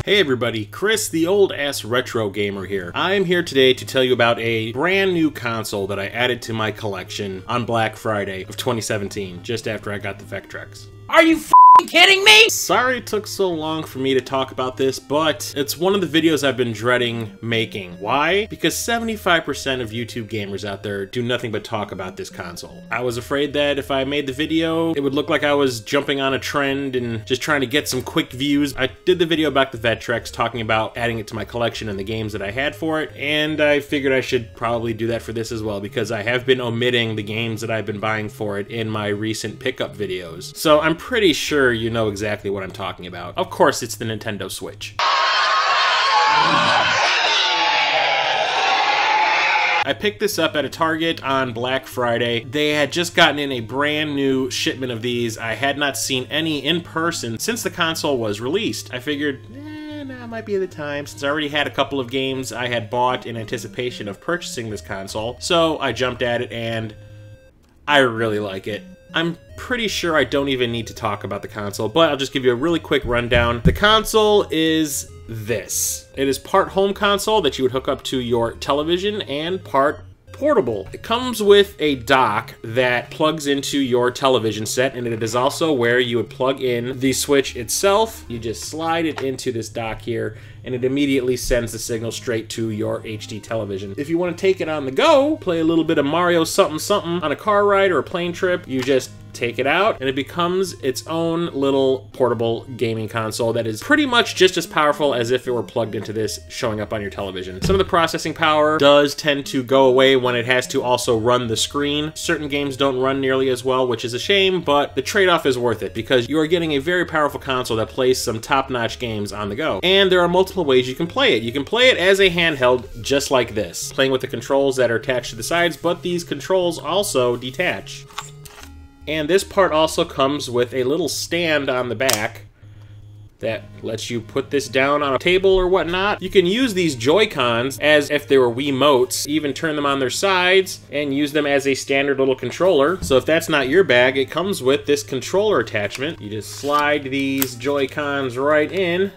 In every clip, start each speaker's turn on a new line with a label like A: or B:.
A: Hey everybody, Chris, the old-ass retro gamer here. I'm here today to tell you about a brand new console that I added to my collection on Black Friday of 2017, just after I got the Vectrex.
B: Are you kidding me?
A: Sorry it took so long for me to talk about this, but it's one of the videos I've been dreading making. Why? Because 75% of YouTube gamers out there do nothing but talk about this console. I was afraid that if I made the video, it would look like I was jumping on a trend and just trying to get some quick views. I did the video about the Vectrex talking about adding it to my collection and the games that I had for it, and I figured I should probably do that for this as well, because I have been omitting the games that I've been buying for it in my recent pickup videos. So I'm pretty sure you know exactly what I'm talking about. Of course, it's the Nintendo Switch. I picked this up at a Target on Black Friday. They had just gotten in a brand new shipment of these. I had not seen any in person since the console was released. I figured, now might be the time, since I already had a couple of games I had bought in anticipation of purchasing this console. So I jumped at it and I really like it. I'm pretty sure I don't even need to talk about the console, but I'll just give you a really quick rundown. The console is this. It is part home console that you would hook up to your television and part portable. It comes with a dock that plugs into your television set, and it is also where you would plug in the Switch itself. You just slide it into this dock here, and it immediately sends the signal straight to your HD television. If you want to take it on the go, play a little bit of Mario something something on a car ride or a plane trip, you just take it out and it becomes its own little portable gaming console that is pretty much just as powerful as if it were plugged into this showing up on your television. Some of the processing power does tend to go away when it has to also run the screen. Certain games don't run nearly as well, which is a shame, but the trade-off is worth it because you are getting a very powerful console that plays some top-notch games on the go. And there are multiple ways you can play it. You can play it as a handheld just like this, playing with the controls that are attached to the sides, but these controls also detach. And this part also comes with a little stand on the back that lets you put this down on a table or whatnot. You can use these Joy-Cons as if they were Wiimotes, even turn them on their sides and use them as a standard little controller. So if that's not your bag, it comes with this controller attachment. You just slide these Joy-Cons right in,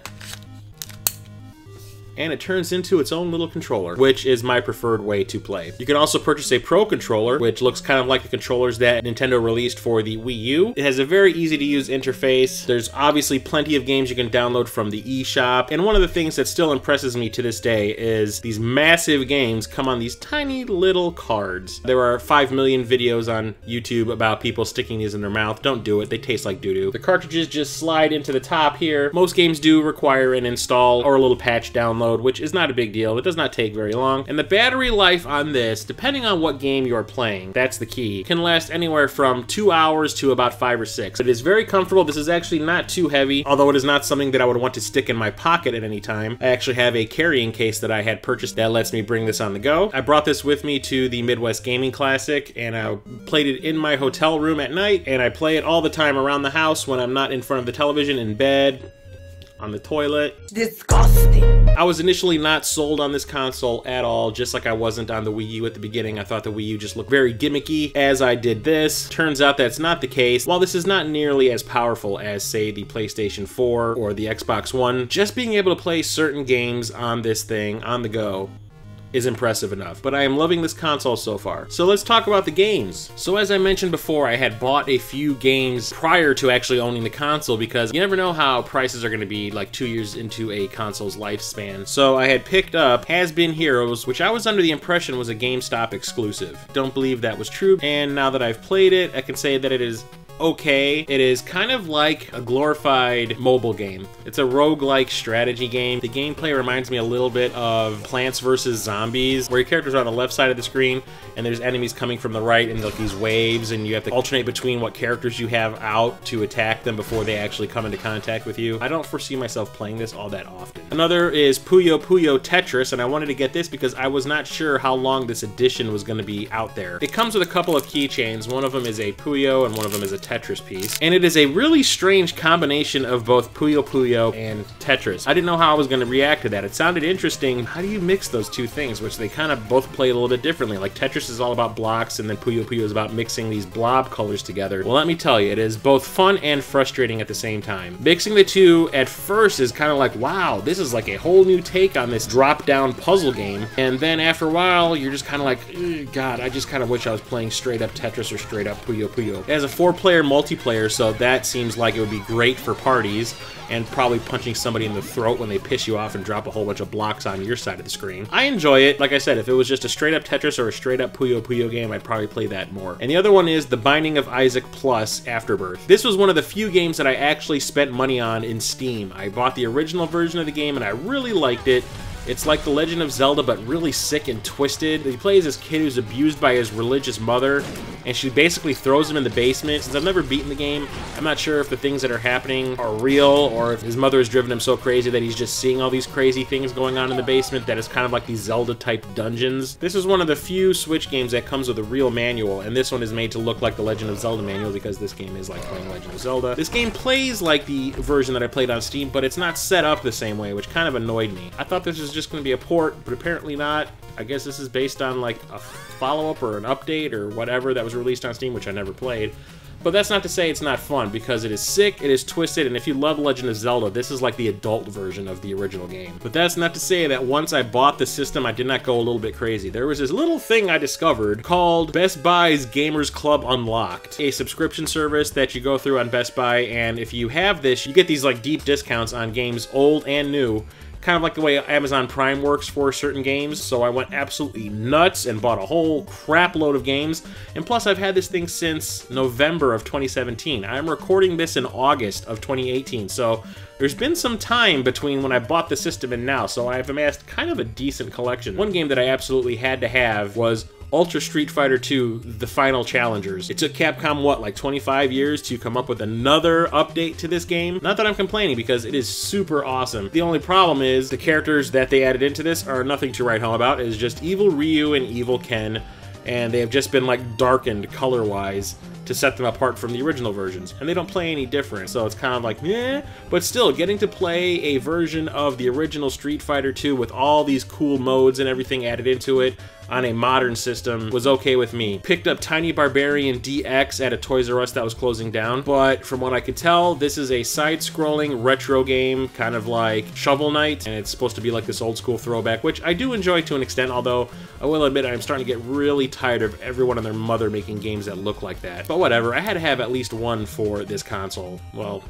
A: and it turns into its own little controller, which is my preferred way to play. You can also purchase a Pro controller, which looks kind of like the controllers that Nintendo released for the Wii U. It has a very easy-to-use interface. There's obviously plenty of games you can download from the eShop, and one of the things that still impresses me to this day is these massive games come on these tiny little cards. There are 5 million videos on YouTube about people sticking these in their mouth. Don't do it, they taste like doo-doo. The cartridges just slide into the top here. Most games do require an install or a little patch download, which is not a big deal. It does not take very long. And the battery life on this, depending on what game you're playing, that's the key, can last anywhere from 2 hours to about 5 or 6. It is very comfortable. This is actually not too heavy, although it is not something that I would want to stick in my pocket at any time. I actually have a carrying case that I had purchased that lets me bring this on the go. I brought this with me to the Midwest Gaming Classic, and I played it in my hotel room at night, and I play it all the time around the house when I'm not in front of the television, in bed, on the toilet.
B: Disgusting.
A: I was initially not sold on this console at all, just like I wasn't on the Wii U at the beginning. I thought the Wii U just looked very gimmicky as I did this. Turns out that's not the case. While this is not nearly as powerful as, say, the PlayStation 4 or the Xbox One, just being able to play certain games on this thing on the go is impressive enough. But I am loving this console so far. So let's talk about the games. So as I mentioned before, I had bought a few games prior to actually owning the console because you never know how prices are going to be like 2 years into a console's lifespan. So I had picked up Has Been Heroes, which I was under the impression was a GameStop exclusive. Don't believe that was true, and now that I've played it, I can say that it is okay. It is kind of like a glorified mobile game. It's a roguelike strategy game. The gameplay reminds me a little bit of Plants vs. Zombies, where your characters are on the left side of the screen and there's enemies coming from the right and like these waves, and you have to alternate between what characters you have out to attack them before they actually come into contact with you. I don't foresee myself playing this all that often. Another is Puyo Puyo Tetris, and I wanted to get this because I was not sure how long this edition was going to be out there. It comes with a couple of keychains. One of them is a Puyo and one of them is a Tetris piece. And it is a really strange combination of both Puyo Puyo and Tetris. I didn't know how I was going to react to that. It sounded interesting. How do you mix those two things, which they kind of both play a little bit differently? Like Tetris is all about blocks, and then Puyo Puyo is about mixing these blob colors together. Well, let me tell you, it is both fun and frustrating at the same time. Mixing the two at first is kind of like, wow, this is like a whole new take on this drop-down puzzle game. And then after a while, you're just kind of like, God, I just kind of wish I was playing straight up Tetris or straight up Puyo Puyo. It has a 4-player multiplayer, so that seems like it would be great for parties, and probably punching somebody in the throat when they piss you off and drop a whole bunch of blocks on your side of the screen. I enjoy it. Like I said, if it was just a straight up Tetris or a straight up Puyo Puyo game, I'd probably play that more. And the other one is The Binding of Isaac Plus Afterbirth. This was one of the few games that I actually spent money on in Steam. I bought the original version of the game and I really liked it. It's like The Legend of Zelda, but really sick and twisted. He plays this kid who's abused by his religious mother, and she basically throws him in the basement. Since I've never beaten the game, I'm not sure if the things that are happening are real, or if his mother has driven him so crazy that he's just seeing all these crazy things going on in the basement that is kind of like these Zelda-type dungeons. This is one of the few Switch games that comes with a real manual, and this one is made to look like the Legend of Zelda manual because this game is like playing Legend of Zelda. This game plays like the version that I played on Steam, but it's not set up the same way, which kind of annoyed me. I thought this was just going to be a port, but apparently not. I guess this is based on like a follow-up or an update or whatever that was released on Steam, which I never played. But that's not to say it's not fun, because it is sick, it is twisted, and if you love Legend of Zelda, this is like the adult version of the original game. But that's not to say that once I bought the system, I did not go a little bit crazy. There was this little thing I discovered called Best Buy's Gamers Club Unlocked, a subscription service that you go through on Best Buy, and if you have this, you get these like deep discounts on games old and new. Kind of like the way Amazon Prime works for certain games, so I went absolutely nuts and bought a whole crap load of games, and plus I've had this thing since November of 2017. I'm recording this in August of 2018, so there's been some time between when I bought the system and now, so I've amassed kind of a decent collection. One game that I absolutely had to have was Ultra Street Fighter 2, The Final Challengers. It took Capcom, what, like 25 years to come up with another update to this game? Not that I'm complaining, because it is super awesome. The only problem is the characters that they added into this are nothing to write home about. It is just Evil Ryu and Evil Ken, and they have just been like darkened color-wise to set them apart from the original versions, and they don't play any different, so it's kind of like, eh, but still, getting to play a version of the original Street Fighter 2 with all these cool modes and everything added into it on a modern system was okay with me. Picked up Tiny Barbarian DX at a Toys R Us that was closing down, but from what I could tell, this is a side-scrolling retro game, kind of like Shovel Knight, and it's supposed to be like this old-school throwback, which I do enjoy to an extent, although I will admit I'm starting to get really tired of everyone and their mother making games that look like that. But whatever, I had to have at least one for this console. Well,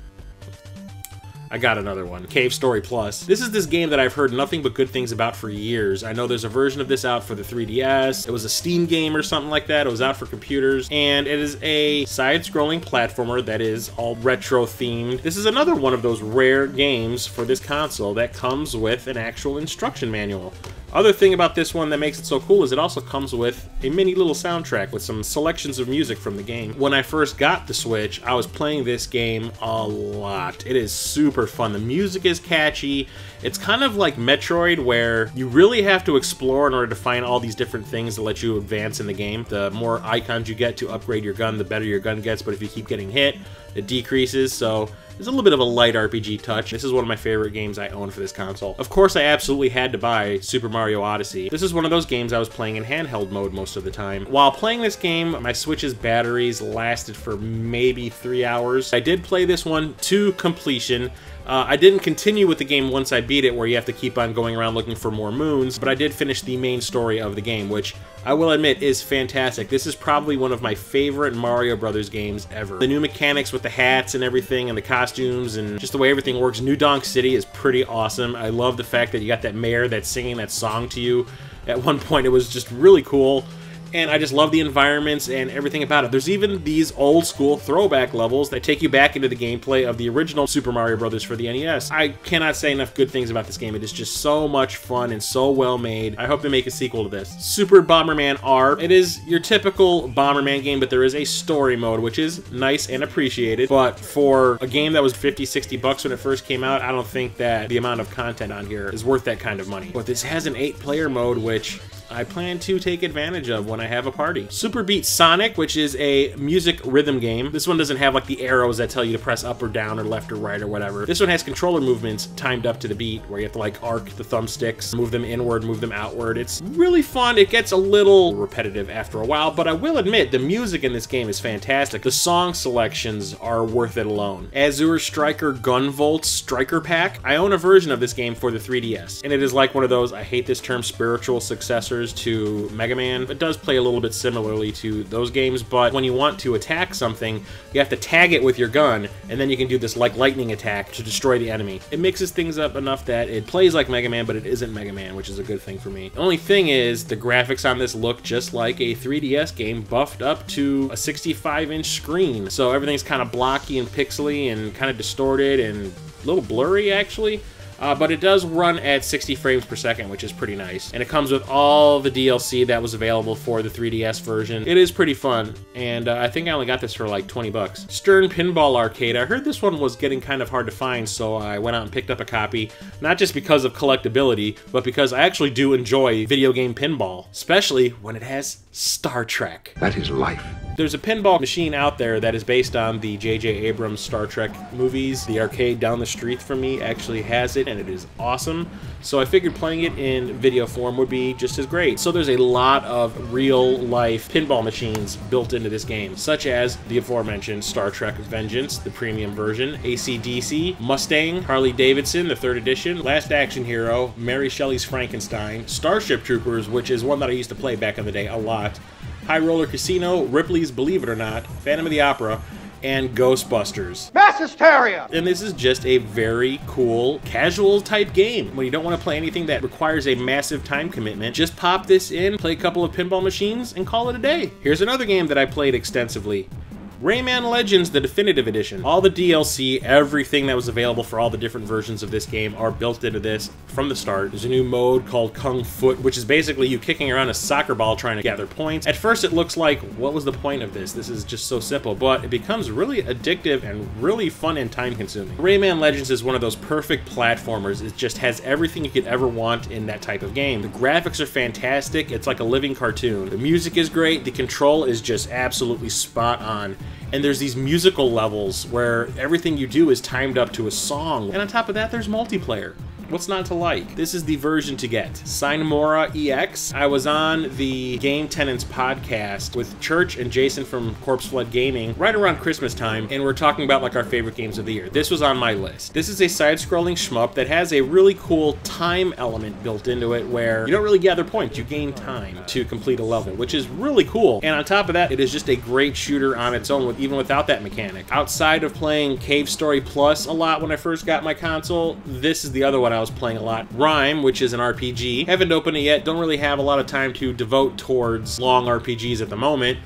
A: I got another one. Cave Story Plus. This is this game that I've heard nothing but good things about for years. I know there's a version of this out for the 3DS. It was a Steam game or something like that. It was out for computers. And it is a side-scrolling platformer that is all retro-themed. This is another one of those rare games for this console that comes with an actual instruction manual. Other thing about this one that makes it so cool is it also comes with a mini little soundtrack with some selections of music from the game. When I first got the Switch, I was playing this game a lot. It is super fun. The music is catchy. It's kind of like Metroid, where you really have to explore in order to find all these different things that let you advance in the game. The more icons you get to upgrade your gun, the better your gun gets, but if you keep getting hit, it decreases, so there's a little bit of a light RPG touch. This is one of my favorite games I own for this console. Of course, I absolutely had to buy Super Mario Odyssey. This is one of those games I was playing in handheld mode most of the time. While playing this game, my Switch's batteries lasted for maybe 3 hours. I did play this one to completion. I didn't continue with the game once I beat it, where you have to keep on going around looking for more moons, but I did finish the main story of the game, which I will admit is fantastic. This is probably one of my favorite Mario Brothers games ever. The new mechanics with the hats and everything, and the costumes, and just the way everything works. New Donk City is pretty awesome. I love the fact that you got that mayor that's singing that song to you. At one point, it was just really cool. And I just love the environments and everything about it. There's even these old school throwback levels that take you back into the gameplay of the original Super Mario Brothers for the NES. I cannot say enough good things about this game. It is just so much fun and so well made. I hope they make a sequel to this. Super Bomberman R. It is your typical Bomberman game, but there is a story mode, which is nice and appreciated. But for a game that was 50, 60 bucks when it first came out, I don't think that the amount of content on here is worth that kind of money. But this has an 8-player mode, which I plan to take advantage of when I have a party. Super Beat Sonic, which is a music rhythm game. This one doesn't have like the arrows that tell you to press up or down or left or right or whatever. This one has controller movements timed up to the beat, where you have to like arc the thumbsticks, move them inward, move them outward. It's really fun. It gets a little repetitive after a while, but I will admit the music in this game is fantastic. The song selections are worth it alone. Azure Striker Gunvolt Striker Pack. I own a version of this game for the 3DS, and it is like one of those, I hate this term, spiritual successors to Mega Man. It does play a little bit similarly to those games, but when you want to attack something, you have to tag it with your gun, and then you can do this like lightning attack to destroy the enemy. It mixes things up enough that it plays like Mega Man, but it isn't Mega Man, which is a good thing for me. The only thing is, the graphics on this look just like a 3DS game buffed up to a 65-inch screen. So everything's kind of blocky and pixely and kind of distorted and a little blurry, actually. But it does run at 60 frames per second, which is pretty nice. And it comes with all the DLC that was available for the 3DS version. It is pretty fun, and I think I only got this for like 20 bucks. Stern Pinball Arcade. I heard this one was getting kind of hard to find, so I went out and picked up a copy. Not just because of collectability, but because I actually do enjoy video game pinball, especially when it has Star Trek.
C: That is life.
A: There's a pinball machine out there that is based on the J.J. Abrams Star Trek movies. The arcade down the street from me actually has it, and it is awesome. So I figured playing it in video form would be just as great. So there's a lot of real-life pinball machines built into this game, such as the aforementioned Star Trek Vengeance, the premium version, AC/DC, Mustang, Harley-Davidson, the 3rd edition, Last Action Hero, Mary Shelley's Frankenstein, Starship Troopers, which is one that I used to play back in the day a lot, High Roller Casino, Ripley's Believe It or Not, Phantom of the Opera, and Ghostbusters.
D: Mass hysteria!
A: And this is just a very cool, casual type game. When you don't want to play anything that requires a massive time commitment, just pop this in, play a couple of pinball machines, and call it a day. Here's another game that I played extensively. Rayman Legends, the Definitive Edition. All the DLC, everything that was available for all the different versions of this game are built into this from the start. There's a new mode called Kung Foot, which is basically you kicking around a soccer ball trying to gather points. At first it looks like, what was the point of this? This is just so simple, but it becomes really addictive and really fun and time-consuming. Rayman Legends is one of those perfect platformers. It just has everything you could ever want in that type of game. The graphics are fantastic. It's like a living cartoon. The music is great. The control is just absolutely spot on. And there's these musical levels where everything you do is timed up to a song. And on top of that, there's multiplayer. What's not to like? This is the version to get. Sinemora EX. I was on the Game Tenants podcast with Church and Jason from Corpse Flood Gaming right around Christmas time, and we're talking about like our favorite games of the year. This was on my list. This is a side-scrolling shmup that has a really cool time element built into it where you don't really gather points, you gain time to complete a level, which is really cool. And on top of that, it is just a great shooter on its own, even without that mechanic. Outside of playing Cave Story Plus a lot when I first got my console, this is the other one I was playing a lot. Rime, which is an RPG. Haven't opened it yet, don't really have a lot of time to devote towards long RPGs at the moment.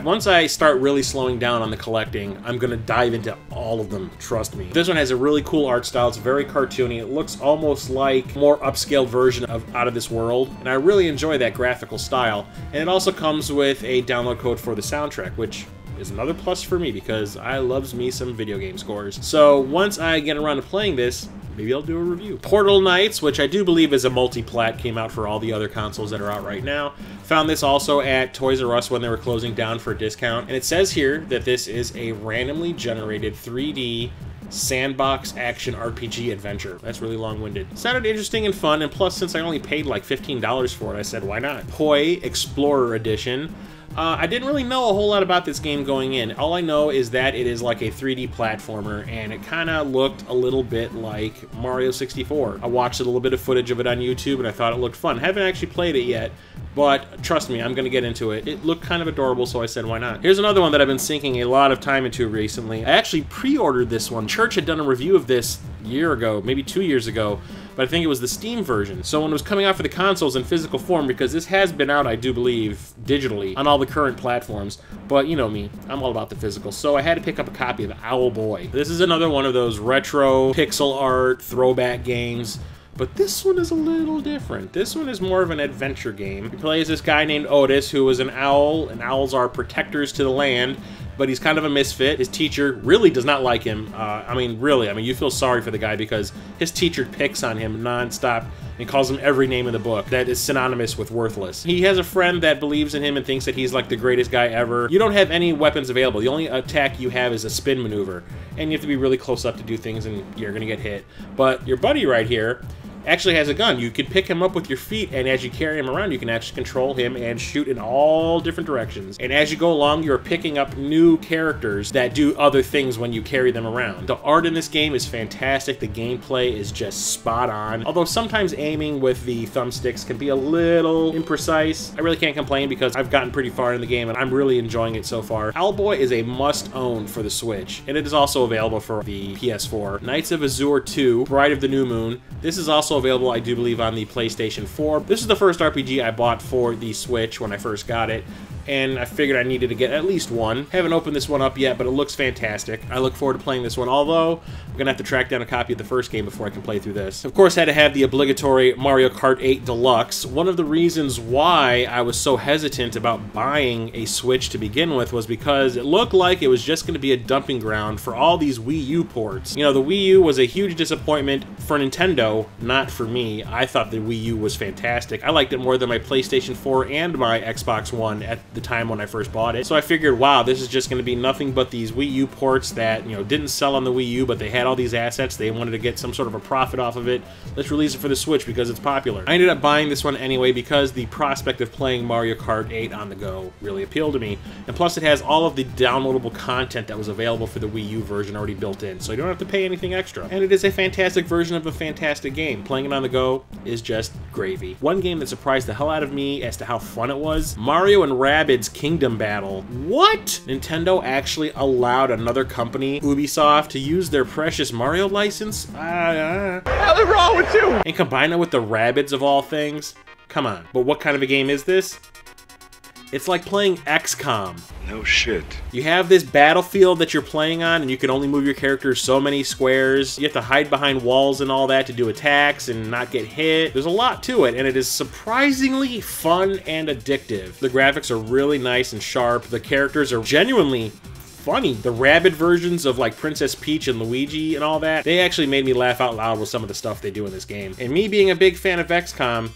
A: Once I start really slowing down on the collecting, I'm gonna dive into all of them, trust me. This one has a really cool art style, it's very cartoony, it looks almost like a more upscaled version of Out of This World, and I really enjoy that graphical style. And it also comes with a download code for the soundtrack, which is another plus for me because I loves me some video game scores. So once I get around to playing this, maybe I'll do a review. Portal Knights, which I do believe is a multi-plat, came out for all the other consoles that are out right now. Found this also at Toys R Us when they were closing down for a discount. And it says here that this is a randomly generated 3D sandbox action RPG adventure. That's really long-winded. Sounded interesting and fun, and plus since I only paid like $15 for it, I said why not? Poi Explorer Edition. I didn't really know a whole lot about this game going in. All I know is that it is like a 3D platformer, and it kind of looked a little bit like Mario 64. I watched a little bit of footage of it on YouTube, and I thought it looked fun. Haven't actually played it yet, but trust me, I'm going to get into it. It looked kind of adorable, so I said why not. Here's another one that I've been sinking a lot of time into recently. I actually pre-ordered this one. Church had done a review of this a year ago, maybe 2 years ago, but I think it was the Steam version. So when it was coming out for the consoles in physical form, because this has been out, I do believe, digitally on all the current platforms, but you know me, I'm all about the physical, so I had to pick up a copy of Owlboy. This is another one of those retro pixel art throwback games, but this one is a little different. This one is more of an adventure game. You play as this guy named Otis, who is an owl, and owls are protectors to the land, but he's kind of a misfit. His teacher really does not like him. I mean, really, I mean, you feel sorry for the guy because his teacher picks on him nonstop and calls him every name in the book that is synonymous with worthless. He has a friend that believes in him and thinks that he's like the greatest guy ever. You don't have any weapons available. The only attack you have is a spin maneuver, and you have to be really close up to do things, and you're gonna get hit. But your buddy right here actually has a gun. You can pick him up with your feet, and as you carry him around, you can actually control him and shoot in all different directions. And as you go along, you're picking up new characters that do other things when you carry them around. The art in this game is fantastic. The gameplay is just spot on. Although sometimes aiming with the thumbsticks can be a little imprecise. I really can't complain because I've gotten pretty far in the game and I'm really enjoying it so far. Owlboy is a must-own for the Switch, and it is also available for the PS4. Knights of Azure 2, Bride of the New Moon. This is also available, I do believe, on the PlayStation 4. This is the first RPG I bought for the Switch when I first got it, and I figured I needed to get at least one. Haven't opened this one up yet, but it looks fantastic. I look forward to playing this one, although I'm gonna have to track down a copy of the first game before I can play through this. Of course, I had to have the obligatory Mario Kart 8 Deluxe. One of the reasons why I was so hesitant about buying a Switch to begin with was because it looked like it was just gonna be a dumping ground for all these Wii U ports. You know, the Wii U was a huge disappointment for Nintendo, not for me. I thought the Wii U was fantastic. I liked it more than my PlayStation 4 and my Xbox One at the time when I first bought it. So I figured, wow, this is just going to be nothing but these Wii U ports that, you know, didn't sell on the Wii U, but they had all these assets. They wanted to get some sort of a profit off of it. Let's release it for the Switch because it's popular. I ended up buying this one anyway because the prospect of playing Mario Kart 8 on the go really appealed to me. And plus it has all of the downloadable content that was available for the Wii U version already built in, so you don't have to pay anything extra. And it is a fantastic version of a fantastic game. Playing it on the go is just gravy. One game that surprised the hell out of me as to how fun it was, Mario and Rabbids Kingdom Battle. What? Nintendo actually allowed another company, Ubisoft, to use their precious Mario license? What's wrong with you? And combine it with the Rabbids of all things? Come on. But what kind of a game is this? It's like playing XCOM.
C: No shit.
A: You have this battlefield that you're playing on, and you can only move your character so many squares. You have to hide behind walls and all that to do attacks and not get hit. There's a lot to it, and it is surprisingly fun and addictive. The graphics are really nice and sharp. The characters are genuinely funny. The Rabbid versions of like Princess Peach and Luigi and all that, they actually made me laugh out loud with some of the stuff they do in this game. And me being a big fan of XCOM,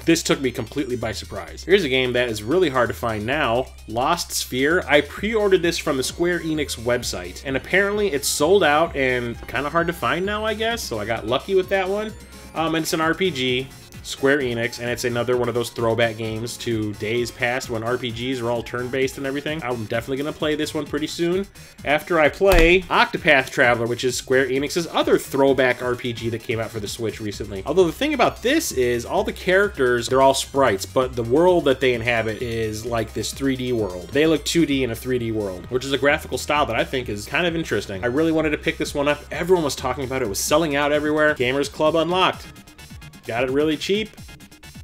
A: this took me completely by surprise. Here's a game that is really hard to find now, Lost Sphere. I pre-ordered this from the Square Enix website, and apparently it's sold out and kind of hard to find now, I guess, so I got lucky with that one. And it's an RPG, Square Enix, and it's another one of those throwback games to days past when RPGs were all turn-based and everything. I'm definitely going to play this one pretty soon after I play Octopath Traveler, which is Square Enix's other throwback RPG that came out for the Switch recently. Although the thing about this is all the characters, they're all sprites, but the world that they inhabit is like this 3D world. They look 2D in a 3D world, which is a graphical style that I think is kind of interesting. I really wanted to pick this one up. Everyone was talking about it. It was selling out everywhere. Gamers Club unlocked. Got it really cheap.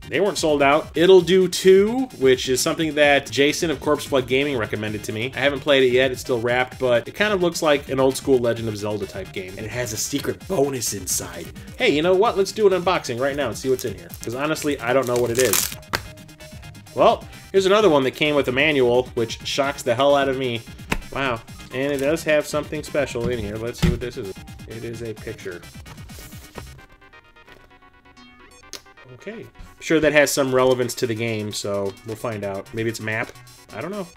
A: They weren't sold out. It'll Do 2, which is something that Jason of Corpse Flood Gaming recommended to me. I haven't played it yet, it's still wrapped, but it kind of looks like an old school Legend of Zelda type game. And it has a secret bonus inside. Hey, you know what? Let's do an unboxing right now and see what's in here. Because honestly, I don't know what it is. Well, here's another one that came with a manual, which shocks the hell out of me. Wow. And it does have something special in here. Let's see what this is. It is a picture. Okay. I'm sure that has some relevance to the game, so we'll find out. Maybe it's a map? I don't know.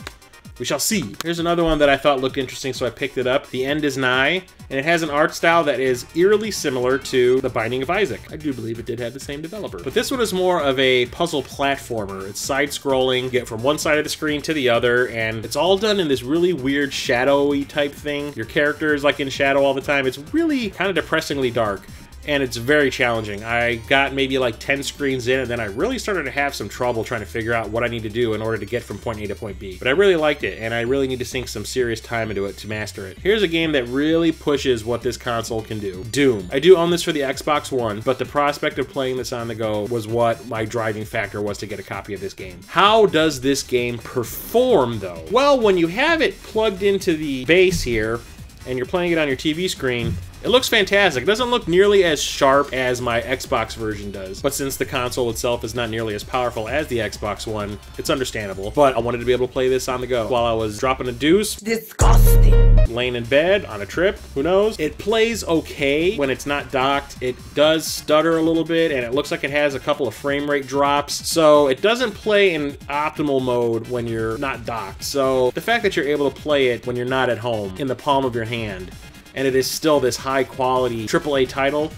A: We shall see. Here's another one that I thought looked interesting, so I picked it up. The End is Nigh, and it has an art style that is eerily similar to The Binding of Isaac. I do believe it did have the same developer. But this one is more of a puzzle platformer. It's side-scrolling, get from one side of the screen to the other, and it's all done in this really weird shadowy type thing. Your character is like in shadow all the time. It's really kind of depressingly dark. And it's very challenging. I got maybe like 10 screens in, and then I really started to have some trouble trying to figure out what I need to do in order to get from point A to point B. But I really liked it, and I really need to sink some serious time into it to master it. Here's a game that really pushes what this console can do. Doom. I do own this for the Xbox One, but the prospect of playing this on the go was what my driving factor was to get a copy of this game. How does this game perform, though? Well, when you have it plugged into the base here, and you're playing it on your TV screen, It looks fantastic. It doesn't look nearly as sharp as my Xbox version does, but since the console itself is not nearly as powerful as the Xbox One, it's understandable. But I wanted to be able to play this on the go while I was dropping a deuce,
B: Disgusting.
A: laying in bed, on a trip, who knows. It plays okay when it's not docked. It does stutter a little bit, and it looks like it has a couple of frame rate drops, so it doesn't play in optimal mode when you're not docked. So the fact that you're able to play it when you're not at home, in the palm of your hand, and it is still this high quality AAA title,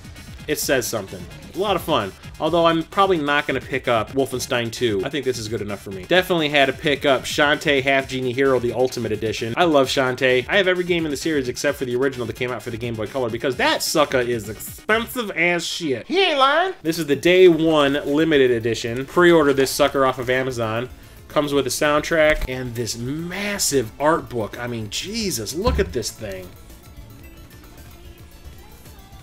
A: it says something. A lot of fun. Although I'm probably not going to pick up Wolfenstein 2. I think this is good enough for me. Definitely had to pick up Shantae Half Genie Hero, the Ultimate Edition. I love Shantae. I have every game in the series except for the original that came out for the Game Boy Color because that sucker is expensive as shit.
B: He ain't lying.
A: This is the Day 1 Limited Edition. Pre-order this sucker off of Amazon. Comes with a soundtrack and this massive art book. I mean, Jesus, look at this thing.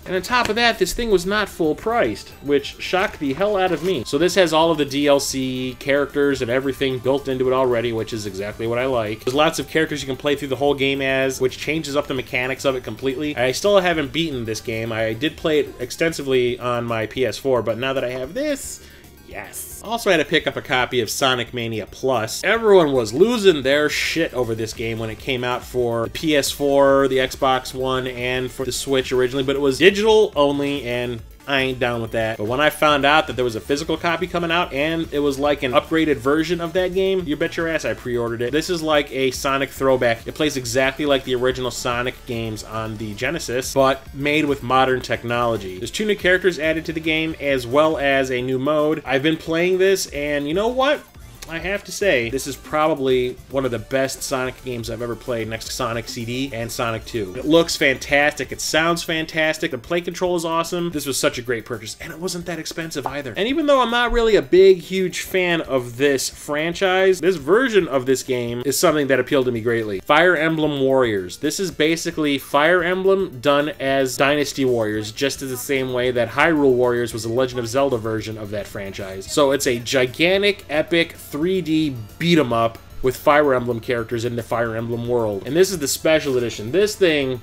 A: And on top of that, this thing was not full priced, which shocked the hell out of me. So this has all of the DLC characters and everything built into it already, which is exactly what I like. There's lots of characters you can play through the whole game as, which changes up the mechanics of it completely. I still haven't beaten this game. I did play it extensively on my PS4, but now that I have this, yes. Also had to pick up a copy of Sonic Mania Plus. Everyone was losing their shit over this game when it came out for the PS4, the Xbox One, and for the Switch originally, but it was digital only, and I ain't down with that. But when I found out that there was a physical copy coming out and it was like an upgraded version of that game, you bet your ass I pre-ordered it. This is like a Sonic throwback. It plays exactly like the original Sonic games on the Genesis, but made with modern technology. There's 2 new characters added to the game as well as a new mode. I've been playing this and you know what? I have to say, this is probably one of the best Sonic games I've ever played next to Sonic CD and Sonic 2. It looks fantastic, it sounds fantastic, the play control is awesome. This was such a great purchase, and it wasn't that expensive either. And even though I'm not really a big, huge fan of this franchise, this version of this game is something that appealed to me greatly. Fire Emblem Warriors. This is basically Fire Emblem done as Dynasty Warriors, just as the same way that Hyrule Warriors was a Legend of Zelda version of that franchise. So it's a gigantic, epic, 3D beat-em-up with Fire Emblem characters in the Fire Emblem world. And this is the special edition. This thing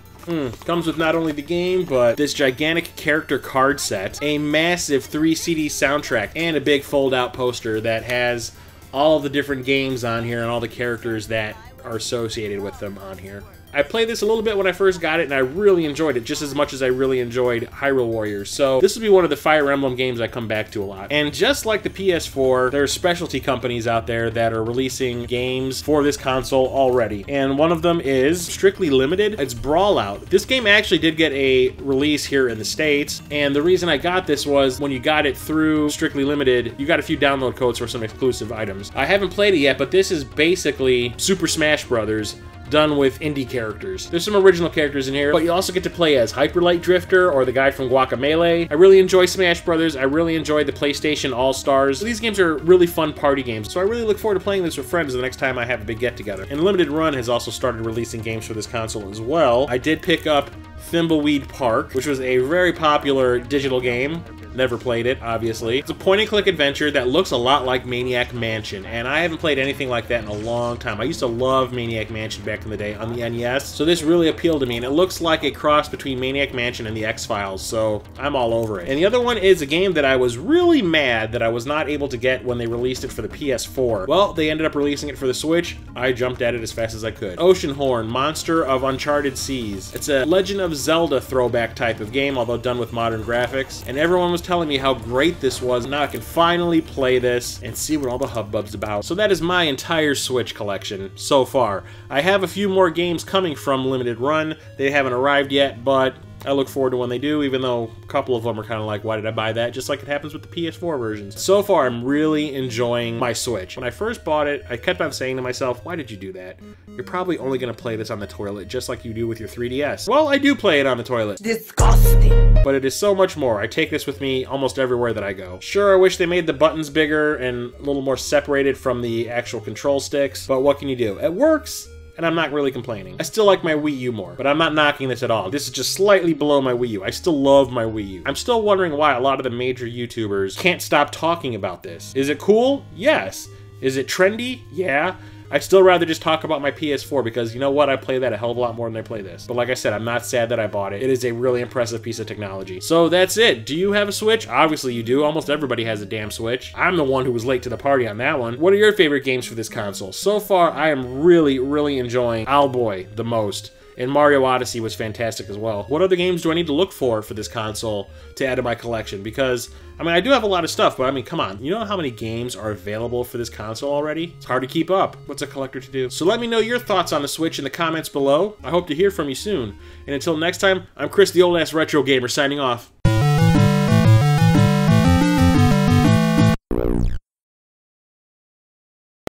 A: comes with not only the game, but this gigantic character card set, a massive 3 CD soundtrack, and a big fold-out poster that has all of the different games on here and all the characters that are associated with them on here. I played this a little bit when I first got it, and I really enjoyed it just as much as I really enjoyed Hyrule Warriors. So this will be one of the Fire Emblem games I come back to a lot. And just like the PS4, there are specialty companies out there that are releasing games for this console already. And one of them is Strictly Limited. It's Brawlout. This game actually did get a release here in the States, and the reason I got this was when you got it through Strictly Limited, you got a few download codes for some exclusive items. I haven't played it yet, but this is basically Super Smash Brothers done with indie characters. There's some original characters in here, but you also get to play as Hyper Light Drifter or the guy from Guacamelee. I really enjoy Smash Brothers. I really enjoy the PlayStation All-Stars. These games are really fun party games, so I really look forward to playing this with friends the next time I have a big get-together. And Limited Run has also started releasing games for this console as well. I did pick up Thimbleweed Park, which was a very popular digital game. Never played it, obviously. It's a point-and-click adventure that looks a lot like Maniac Mansion, and I haven't played anything like that in a long time. I used to love Maniac Mansion back in the day on the NES, so this really appealed to me, and it looks like a cross between Maniac Mansion and the X-Files, so I'm all over it. And the other one is a game that I was really mad that I was not able to get when they released it for the PS4. Well, they ended up releasing it for the Switch. I jumped at it as fast as I could. Oceanhorn, Monster of Uncharted Seas. It's a Legend of Zelda throwback type of game, although done with modern graphics, and everyone was telling me how great this was. Now I can finally play this and see what all the hubbub's about. So that is my entire Switch collection so far. I have a few more games coming from Limited Run. They haven't arrived yet, but I look forward to when they do, even though a couple of them are kind of like, why did I buy that? Just like it happens with the PS4 versions. So far, I'm really enjoying my Switch. When I first bought it, I kept on saying to myself, why did you do that? You're probably only going to play this on the toilet, just like you do with your 3DS. Well, I do play it on the toilet.
B: Disgusting.
A: But it is so much more. I take this with me almost everywhere that I go. Sure, I wish they made the buttons bigger and a little more separated from the actual control sticks, but what can you do? It works, and I'm not really complaining. I still like my Wii U more, but I'm not knocking this at all. This is just slightly below my Wii U. I still love my Wii U. I'm still wondering why a lot of the major YouTubers can't stop talking about this. Is it cool? Yes. Is it trendy? Yeah. I'd still rather just talk about my PS4 because you know what? I play that a hell of a lot more than I play this. But like I said, I'm not sad that I bought it. It is a really impressive piece of technology. So that's it. Do you have a Switch? Obviously you do. Almost everybody has a damn Switch. I'm the one who was late to the party on that one. What are your favorite games for this console? So far, I am really, really enjoying Owlboy the most. And Mario Odyssey was fantastic as well. What other games do I need to look for this console to add to my collection? Because, I mean, I do have a lot of stuff, but I mean, come on. You know how many games are available for this console already? It's hard to keep up. What's a collector to do? So let me know your thoughts on the Switch in the comments below. I hope to hear from you soon. And until next time, I'm Chris the Old Ass Retro Gamer signing off.